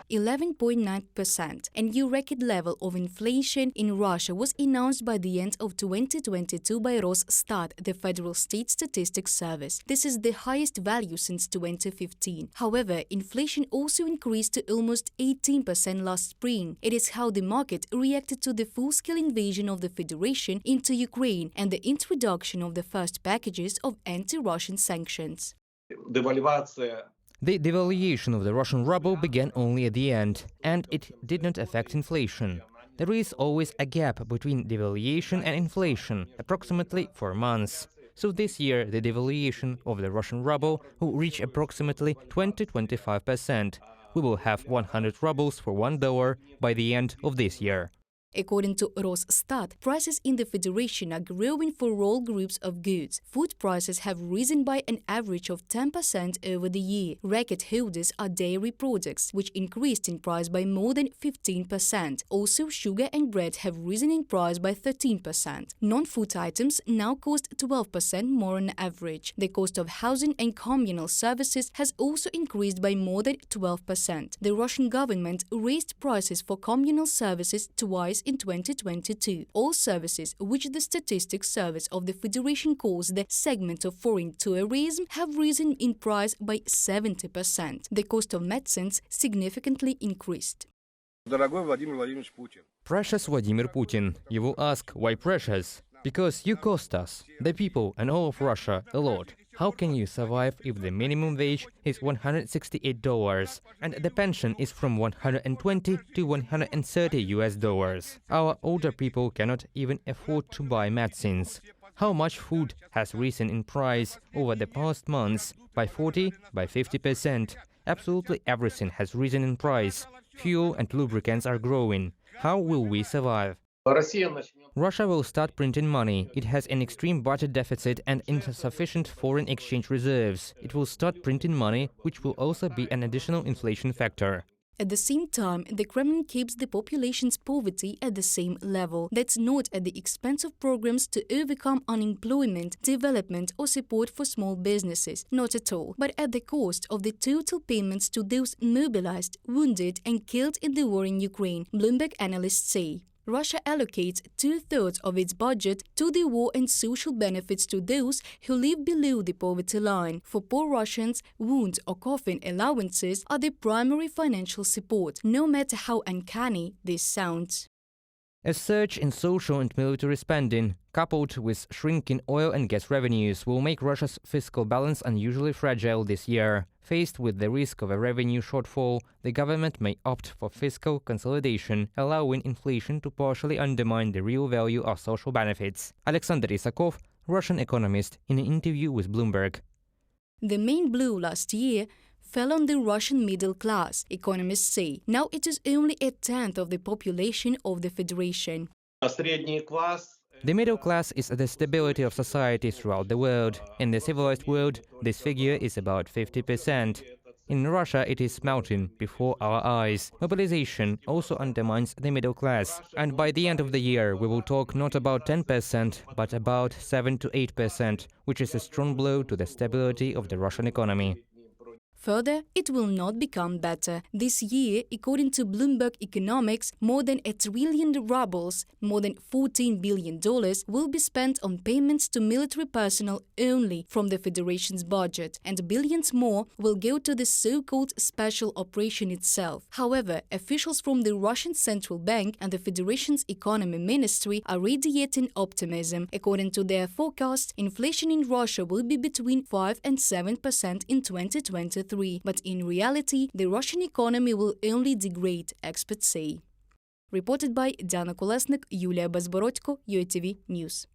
11.9%. A new record level of inflation in Russia was announced by the end of 2022 by Rosstat, the Federal State Statistics Service. This is the highest value since 2015. However, inflation also increased to almost 18% last spring. It is how the market reacted to the full-scale invasion of the Federation into Ukraine and the introduction of the first packages of anti-Russian sanctions. The devaluation of the Russian ruble began only at the end, and it did not affect inflation. There is always a gap between devaluation and inflation, approximately 4 months. So this year, the devaluation of the Russian ruble will reach approximately 20–25%. We will have 100 rubles for $1 by the end of this year. According to Rosstat, prices in the Federation are growing for all groups of goods. Food prices have risen by an average of 10% over the year. Record holders are dairy products, which increased in price by more than 15%. Also, sugar and bread have risen in price by 13%. Non-food items now cost 12% more on average. The cost of housing and communal services has also increased by more than 12%. The Russian government raised prices for communal services twice in 2022. All services, which the Statistics Service of the Federation calls the segment of foreign tourism, have risen in price by 70%. The cost of medicines significantly increased. Precious Vladimir Putin, you will ask, why precious? Because you cost us, the people and all of Russia, a lot. How can you survive if the minimum wage is $168 and the pension is from $120 to $130? Our older people cannot even afford to buy medicines. How much food has risen in price over the past months? By 40, by 50%. Absolutely everything has risen in price. Fuel and lubricants are growing. How will we survive? Russia will start printing money. It has an extreme budget deficit and insufficient foreign exchange reserves. It will start printing money, which will also be an additional inflation factor. At the same time, the Kremlin keeps the population's poverty at the same level. That's not at the expense of programs to overcome unemployment, development or support for small businesses. Not at all. But at the cost of the total payments to those mobilized, wounded and killed in the war in Ukraine, Bloomberg analysts say. Russia allocates 2/3 of its budget to the war and social benefits to those who live below the poverty line. For poor Russians, wound or coffin allowances are the primary financial support, no matter how uncanny this sounds. A surge in social and military spending, coupled with shrinking oil and gas revenues, will make Russia's fiscal balance unusually fragile this year. Faced with the risk of a revenue shortfall, the government may opt for fiscal consolidation, allowing inflation to partially undermine the real value of social benefits. Alexander Isakov, Russian economist, in an interview with Bloomberg. The main blow last year fell on the Russian middle class, economists say. Now it is only 1/10 of the population of the Federation. The middle class is the stability of society throughout the world. In the civilized world, this figure is about 50%. In Russia, it is melting before our eyes. Mobilization also undermines the middle class. And by the end of the year, we will talk not about 10%, but about 7 to 8%, which is a strong blow to the stability of the Russian economy. Further, it will not become better. This year, according to Bloomberg Economics, more than 1 trillion rubles, more than $14 billion, will be spent on payments to military personnel only from the Federation's budget, and billions more will go to the so-called special operation itself. However, officials from the Russian Central Bank and the Federation's Economy Ministry are radiating optimism. According to their forecast, inflation in Russia will be between 5 and 7% in 2023. But in reality, the Russian economy will only degrade, experts say. Reported by Diana Kolesnik, Yulia Bezborodko, UATV News.